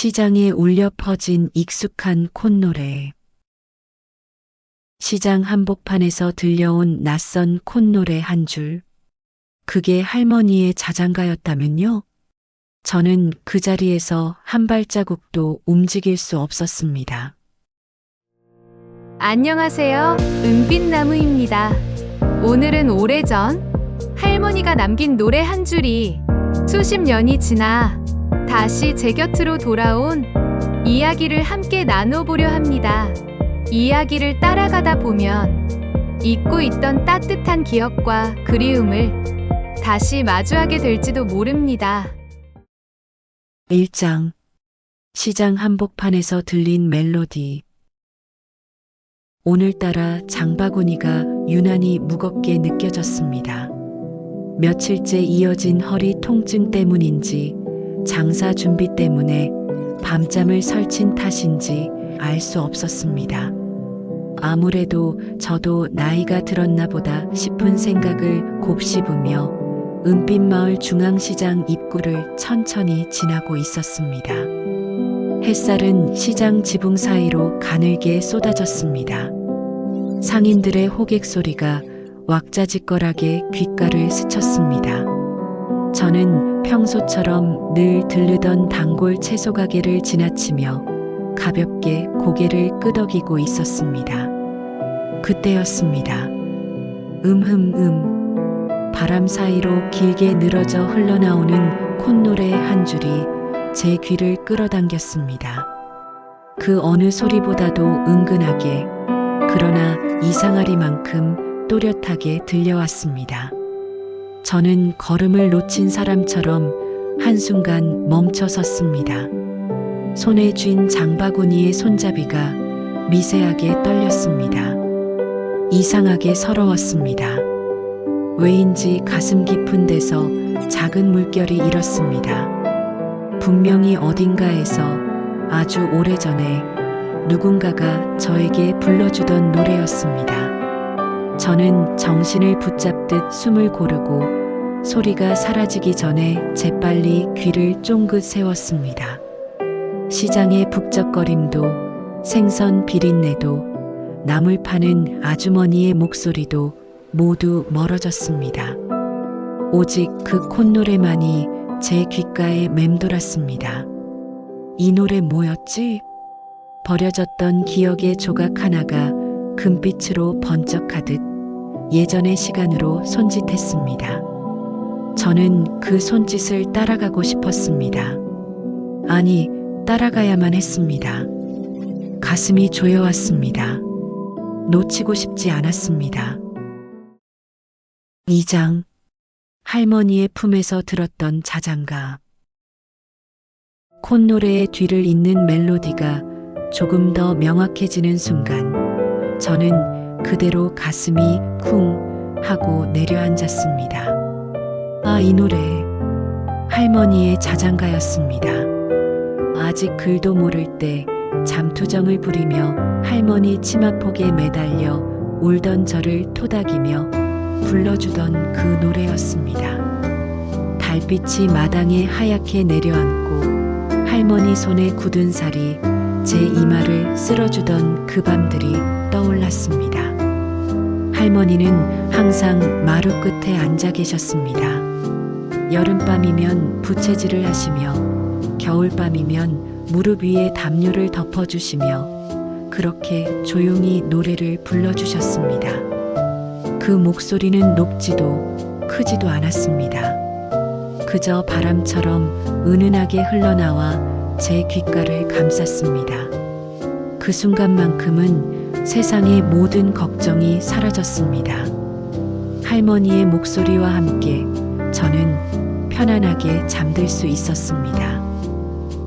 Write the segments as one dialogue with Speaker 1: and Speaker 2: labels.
Speaker 1: 시장에 울려 퍼진 익숙한 콧노래. 시장 한복판에서 들려온 낯선 콧노래 한 줄. 그게 할머니의 자장가였다면요? 저는 그 자리에서 한 발자국도 움직일 수 없었습니다.
Speaker 2: 안녕하세요. 은빛나무입니다. 오늘은 오래전 할머니가 남긴 노래 한 줄이 수십 년이 지나 다시 제 곁으로 돌아온 이야기를 함께 나눠보려 합니다. 이야기를 따라가다 보면 잊고 있던 따뜻한 기억과 그리움을 다시 마주하게 될지도 모릅니다.
Speaker 1: 1장. 시장 한복판에서 들린 멜로디. 오늘따라 장바구니가 유난히 무겁게 느껴졌습니다. 며칠째 이어진 허리 통증 때문인지 장사 준비 때문에 밤잠을 설친 탓인지 알 수 없었습니다. 아무래도 저도 나이가 들었나 보다 싶은 생각을 곱씹으며 은빛마을 중앙시장 입구를 천천히 지나고 있었습니다. 햇살은 시장 지붕 사이로 가늘게 쏟아졌습니다. 상인들의 호객 소리가 왁자지껄하게 귓가를 스쳤습니다. 저는 평소처럼 늘 들르던 단골 채소 가게를 지나치며 가볍게 고개를 끄덕이고 있었습니다. 그때였습니다. 바람 사이로 길게 늘어져 흘러나오는 콧노래 한 줄이 제 귀를 끌어당겼습니다. 그 어느 소리보다도 은근하게, 그러나 이상하리만큼 또렷하게 들려왔습니다. 저는 걸음을 놓친 사람처럼 한순간 멈춰 섰습니다. 손에 쥔 장바구니의 손잡이가 미세하게 떨렸습니다. 이상하게 서러웠습니다. 왜인지 가슴 깊은 데서 작은 물결이 일었습니다. 분명히 어딘가에서 아주 오래전에 누군가가 저에게 불러주던 노래였습니다. 저는 정신을 붙잡듯 숨을 고르고 소리가 사라지기 전에 재빨리 귀를 쫑긋 세웠습니다. 시장의 북적거림도, 생선 비린내도, 나물 파는 아주머니의 목소리도 모두 멀어졌습니다. 오직 그 콧노래만이 제 귓가에 맴돌았습니다. 이 노래 뭐였지? 버려졌던 기억의 조각 하나가 금빛으로 번쩍하듯 예전의 시간으로 손짓했습니다. 저는 그 손짓을 따라가고 싶었습니다. 아니, 따라가야만 했습니다. 가슴이 조여왔습니다. 놓치고 싶지 않았습니다. 2장. 할머니의 품에서 들었던 자장가. 콧노래의 뒤를 잇는 멜로디가 조금 더 명확해지는 순간 저는 그대로 가슴이 쿵 하고 내려앉았습니다. 아, 이 노래 할머니의 자장가였습니다. 아직 글도 모를 때 잠투정을 부리며 할머니 치마폭에 매달려 울던 저를 토닥이며 불러주던 그 노래였습니다. 달빛이 마당에 하얗게 내려앉고 할머니 손에 굳은 살이 제 이마를 쓸어주던 그 밤들이 떠올랐습니다. 할머니는 항상 마루 끝에 앉아 계셨습니다. 여름밤이면 부채질을 하시며 겨울밤이면 무릎 위에 담요를 덮어주시며 그렇게 조용히 노래를 불러주셨습니다. 그 목소리는 높지도 크지도 않았습니다. 그저 바람처럼 은은하게 흘러나와 제 귓가를 감쌌습니다. 그 순간만큼은 세상의 모든 걱정이 사라졌습니다. 할머니의 목소리와 함께 저는 편안하게 잠들 수 있었습니다.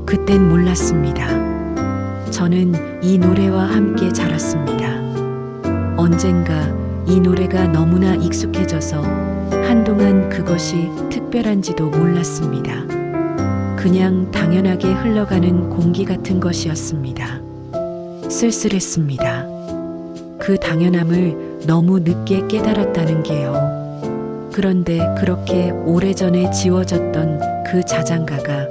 Speaker 1: 그땐 몰랐습니다. 저는 이 노래와 함께 자랐습니다. 언젠가 이 노래가 너무나 익숙해져서 한동안 그것이 특별한지도 몰랐습니다. 그냥 당연하게 흘러가는 공기 같은 것이었습니다. 쓸쓸했습니다. 그 당연함을 너무 늦게 깨달았다는 게요. 그런데 그렇게 오래전에 지워졌던 그 자장가가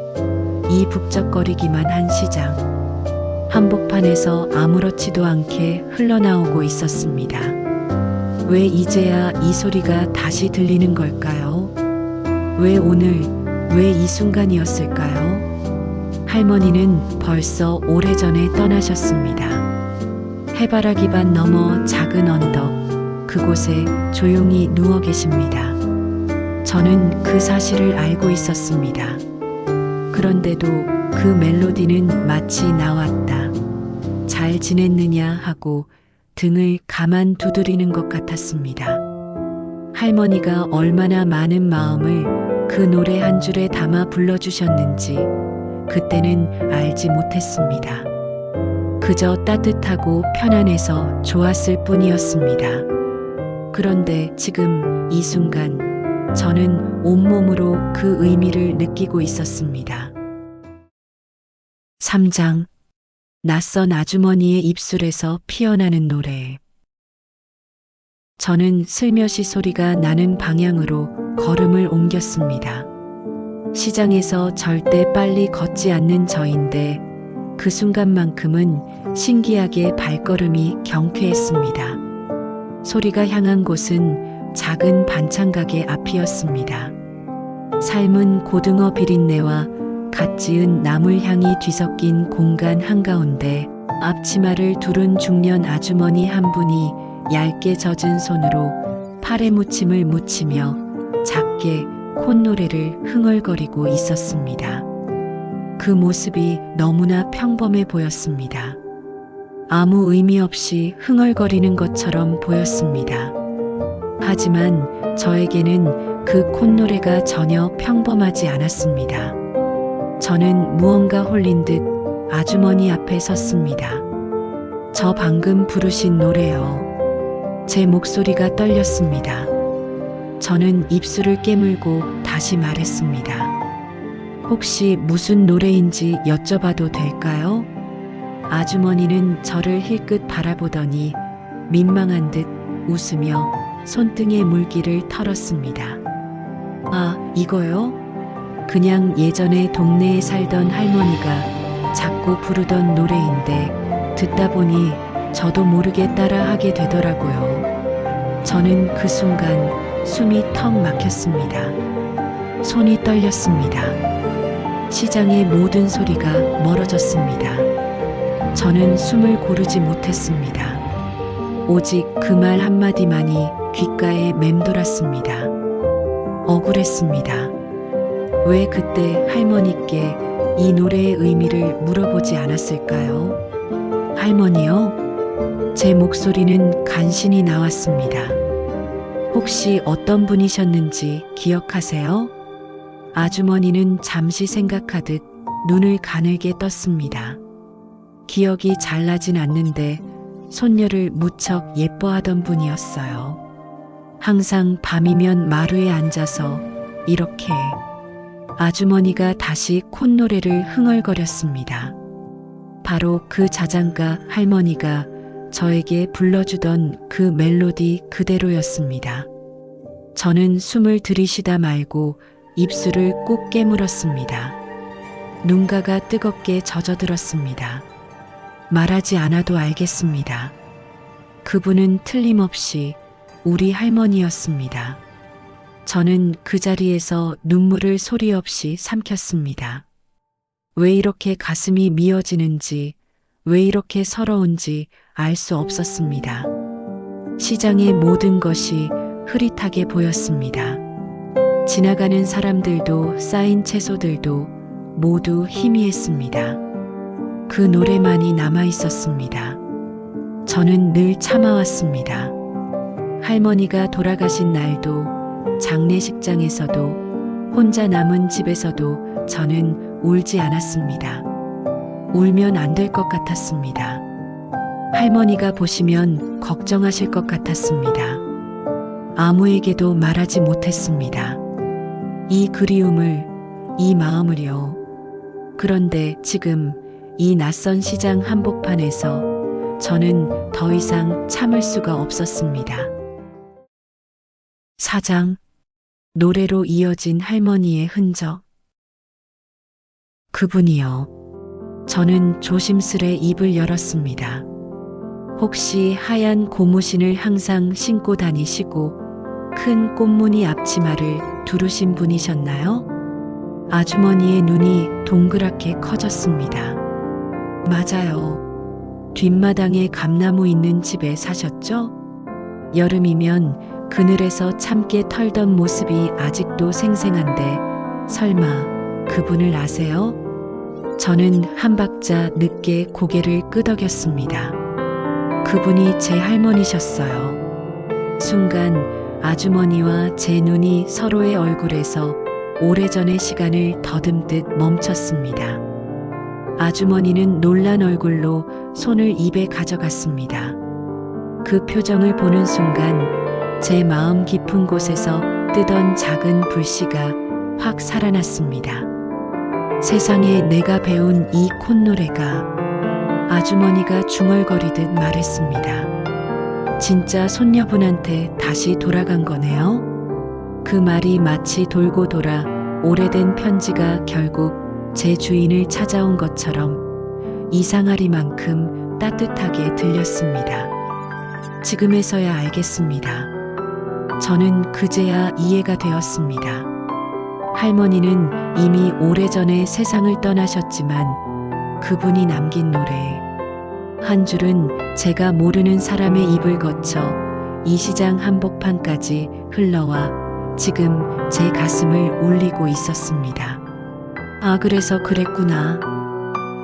Speaker 1: 이 북적거리기만 한 시장. 한복판에서 아무렇지도 않게 흘러나오고 있었습니다. 왜 이제야 이 소리가 다시 들리는 걸까요? 왜 오늘, 왜 이 순간이었을까요? 할머니는 벌써 오래전에 떠나셨습니다. 해바라기 밭 너머 작은 언덕, 그곳에 조용히 누워 계십니다. 저는 그 사실을 알고 있었습니다. 그런데도 그 멜로디는 마치 나왔다. 잘 지냈느냐 하고 등을 가만 두드리는 것 같았습니다. 할머니가 얼마나 많은 마음을 그 노래 한 줄에 담아 불러주셨는지 그때는 알지 못했습니다. 그저 따뜻하고 편안해서 좋았을 뿐이었습니다. 그런데 지금 이 순간 저는 온몸으로 그 의미를 느끼고 있었습니다. 3장. 낯선 아주머니의 입술에서 피어나는 노래. 저는 슬며시 소리가 나는 방향으로 걸음을 옮겼습니다. 시장에서 절대 빨리 걷지 않는 저인데 그 순간만큼은 신기하게 발걸음이 경쾌했습니다. 소리가 향한 곳은 작은 반찬 가게 앞이었습니다. 삶은 고등어 비린내와 갓 지은 나물향이 뒤섞인 공간 한가운데 앞치마를 두른 중년 아주머니 한 분이 얇게 젖은 손으로 팔에 무침을 묻히며 작게 콧노래를 흥얼거리고 있었습니다. 그 모습이 너무나 평범해 보였습니다. 아무 의미 없이 흥얼거리는 것처럼 보였습니다. 하지만 저에게는 그 콧노래가 전혀 평범하지 않았습니다. 저는 무언가 홀린 듯 아주머니 앞에 섰습니다. 저 방금 부르신 노래요. 제 목소리가 떨렸습니다. 저는 입술을 깨물고 다시 말했습니다. 혹시 무슨 노래인지 여쭤봐도 될까요? 아주머니는 저를 힐끗 바라보더니 민망한 듯 웃으며 손등에 물기를 털었습니다. 아, 이거요? 그냥 예전에 동네에 살던 할머니가 자꾸 부르던 노래인데 듣다 보니 저도 모르게 따라 하게 되더라고요. 저는 그 순간 숨이 턱 막혔습니다. 손이 떨렸습니다. 시장의 모든 소리가 멀어졌습니다. 저는 숨을 고르지 못했습니다. 오직 그 말 한마디만이 귓가에 맴돌았습니다. 억울했습니다. 왜 그때 할머니께 이 노래의 의미를 물어보지 않았을까요? 할머니요? 제 목소리는 간신히 나왔습니다. 혹시 어떤 분이셨는지 기억하세요? 아주머니는 잠시 생각하듯 눈을 가늘게 떴습니다. 기억이 잘 나진 않는데 손녀를 무척 예뻐하던 분이었어요. 항상 밤이면 마루에 앉아서 이렇게. 아주머니가 다시 콧노래를 흥얼거렸습니다. 바로 그 자장가 할머니가 저에게 불러주던 그 멜로디 그대로였습니다. 저는 숨을 들이쉬다 말고 입술을 꾹 깨물었습니다. 눈가가 뜨겁게 젖어들었습니다. 말하지 않아도 알겠습니다. 그분은 틀림없이 우리 할머니였습니다. 저는 그 자리에서 눈물을 소리 없이 삼켰습니다. 왜 이렇게 가슴이 미어지는지, 왜 이렇게 서러운지 알 수 없었습니다. 시장의 모든 것이 흐릿하게 보였습니다. 지나가는 사람들도 쌓인 채소들도 모두 희미했습니다. 그 노래만이 남아 있었습니다. 저는 늘 참아왔습니다. 할머니가 돌아가신 날도 장례식장에서도 혼자 남은 집에서도 저는 울지 않았습니다. 울면 안 될 것 같았습니다. 할머니가 보시면 걱정하실 것 같았습니다. 아무에게도 말하지 못했습니다. 이 그리움을, 이 마음을요. 그런데 지금 이 낯선 시장 한복판에서 저는 더 이상 참을 수가 없었습니다. 4장. 노래로 이어진 할머니의 흔적. 그분이요. 저는 조심스레 입을 열었습니다. 혹시 하얀 고무신을 항상 신고 다니시고 큰 꽃무늬 앞치마를 두르신 분이셨나요? 아주머니의 눈이 동그랗게 커졌습니다. 맞아요. 뒷마당에 감나무 있는 집에 사셨죠? 여름이면 그늘에서 참깨 털던 모습이 아직도 생생한데 설마 그분을 아세요? 저는 한 박자 늦게 고개를 끄덕였습니다. 그분이 제 할머니셨어요. 순간 아주머니와 제 눈이 서로의 얼굴에서 오래전의 시간을 더듬듯 멈췄습니다. 아주머니는 놀란 얼굴로 손을 입에 가져갔습니다. 그 표정을 보는 순간 제 마음 깊은 곳에서 뜨던 작은 불씨가 확 살아났습니다. 세상에 내가 배운 이 콧노래가 아주머니가 중얼거리듯 말했습니다. 진짜 손녀분한테 다시 돌아간 거네요? 그 말이 마치 돌고 돌아 오래된 편지가 결국 제 주인을 찾아온 것처럼 이상하리만큼 따뜻하게 들렸습니다. 지금에서야 알겠습니다. 저는 그제야 이해가 되었습니다. 할머니는 이미 오래전에 세상을 떠나셨지만 그분이 남긴 노래 한 줄은 제가 모르는 사람의 입을 거쳐 이 시장 한복판까지 흘러와 지금 제 가슴을 울리고 있었습니다. 아, 그래서 그랬구나.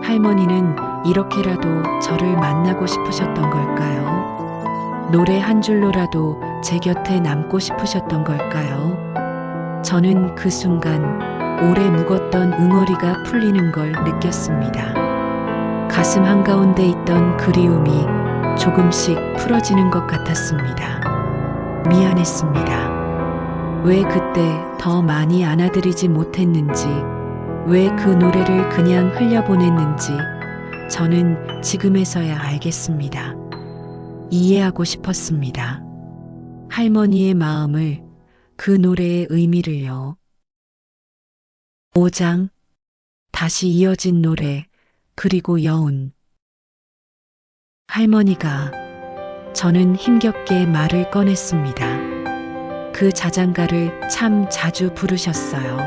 Speaker 1: 할머니는 이렇게라도 저를 만나고 싶으셨던 걸까요? 노래 한 줄로라도 제 곁에 남고 싶으셨던 걸까요? 저는 그 순간 오래 묵었던 응어리가 풀리는 걸 느꼈습니다. 가슴 한가운데 있던 그리움이 조금씩 풀어지는 것 같았습니다. 미안했습니다. 왜 그때 더 많이 안아드리지 못했는지, 왜 그 노래를 그냥 흘려보냈는지 저는 지금에서야 알겠습니다. 이해하고 싶었습니다. 할머니의 마음을, 그 노래의 의미를요. 5장 다시 이어진 노래 그리고 여운. 할머니가, 저는 힘겹게 말을 꺼냈습니다. 그 자장가를 참 자주 부르셨어요.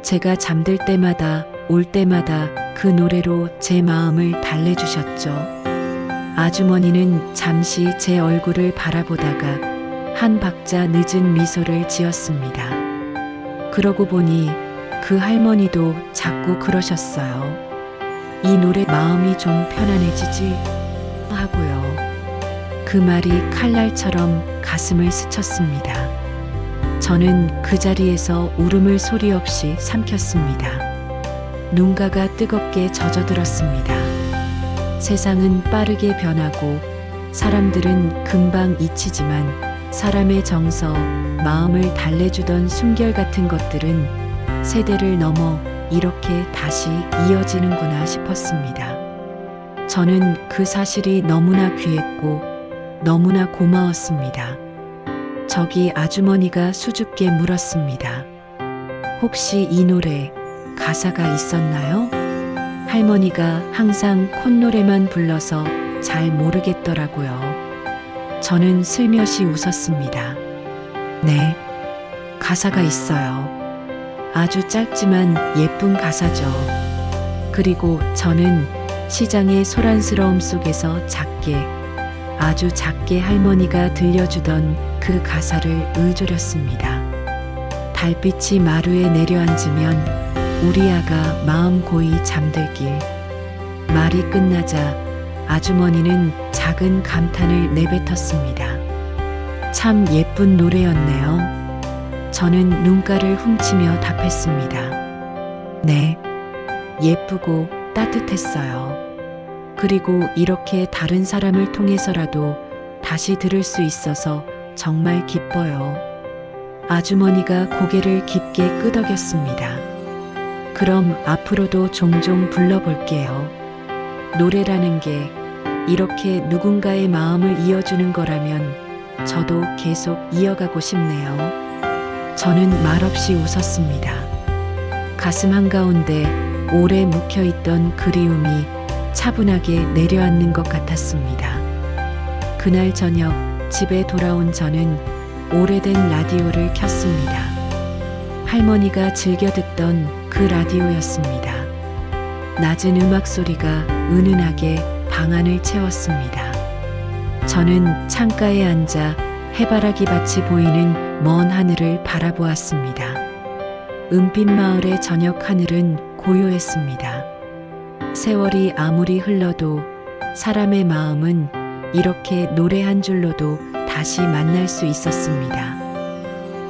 Speaker 1: 제가 잠들 때마다 올 때마다 그 노래로 제 마음을 달래주셨죠. 아주머니는 잠시 제 얼굴을 바라보다가 한 박자 늦은 미소를 지었습니다. 그러고 보니 그 할머니도 자꾸 그러셨어요. 이 노래 마음이 좀 편안해지지 하고요. 그 말이 칼날처럼 가슴을 스쳤습니다. 저는 그 자리에서 울음을 소리 없이 삼켰습니다. 눈가가 뜨겁게 젖어들었습니다. 세상은 빠르게 변하고 사람들은 금방 잊히지만 사람의 정서, 마음을 달래주던 숨결 같은 것들은 세대를 넘어 이렇게 다시 이어지는구나 싶었습니다. 저는 그 사실이 너무나 귀했고 너무나 고마웠습니다. 저기 아주머니가 수줍게 물었습니다. 혹시 이 노래 가사가 있었나요? 할머니가 항상 콧노래만 불러서 잘 모르겠더라고요. 저는 슬며시 웃었습니다. 네, 가사가 있어요. 아주 짧지만 예쁜 가사죠. 그리고 저는 시장의 소란스러움 속에서 작게, 아주 작게 할머니가 들려주던 그 가사를 의조렸습니다. 달빛이 마루에 내려앉으면 우리 아가 마음 고이 잠들길. 말이 끝나자 아주머니는 작은 감탄을 내뱉었습니다. 참 예쁜 노래였네요. 저는 눈가를 훔치며 답했습니다. 네, 예쁘고 따뜻했어요. 그리고 이렇게 다른 사람을 통해서라도 다시 들을 수 있어서 정말 기뻐요. 아주머니가 고개를 깊게 끄덕였습니다. 그럼 앞으로도 종종 불러볼게요. 노래라는 게 이렇게 누군가의 마음을 이어주는 거라면 저도 계속 이어가고 싶네요. 저는 말없이 웃었습니다. 가슴 한가운데 오래 묵혀있던 그리움이 차분하게 내려앉는 것 같았습니다. 그날 저녁 집에 돌아온 저는 오래된 라디오를 켰습니다. 할머니가 즐겨 듣던 그 라디오였습니다. 낮은 음악 소리가 은은하게 방 안을 채웠습니다. 저는 창가에 앉아 해바라기 밭이 보이는 먼 하늘을 바라보았습니다. 은빛 마을의 저녁 하늘은 고요했습니다. 세월이 아무리 흘러도 사람의 마음은 이렇게 노래 한 줄로도 다시 만날 수 있었습니다.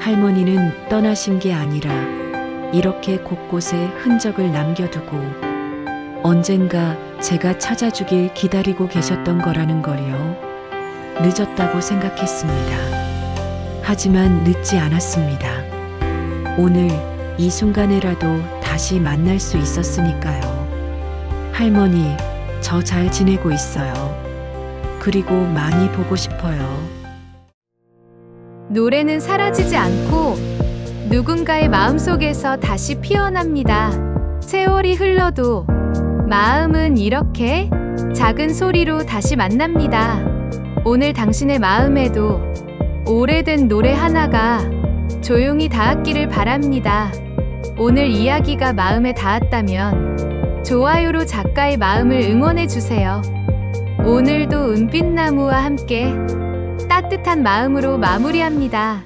Speaker 1: 할머니는 떠나신 게 아니라 이렇게 곳곳에 흔적을 남겨두고 언젠가 제가 찾아주길 기다리고 계셨던 거라는 걸요. 늦었다고 생각했습니다. 하지만 늦지 않았습니다. 오늘 이 순간에라도 다시 만날 수 있었으니까요. 할머니, 저 잘 지내고 있어요. 그리고 많이 보고 싶어요.
Speaker 2: 노래는 사라지지 않고 누군가의 마음속에서 다시 피어납니다. 세월이 흘러도 마음은 이렇게 작은 소리로 다시 만납니다. 오늘 당신의 마음에도 오래된 노래 하나가 조용히 닿았기를 바랍니다. 오늘 이야기가 마음에 닿았다면 좋아요로 작가의 마음을 응원해 주세요. 오늘도 은빛나무와 함께 따뜻한 마음으로 마무리합니다.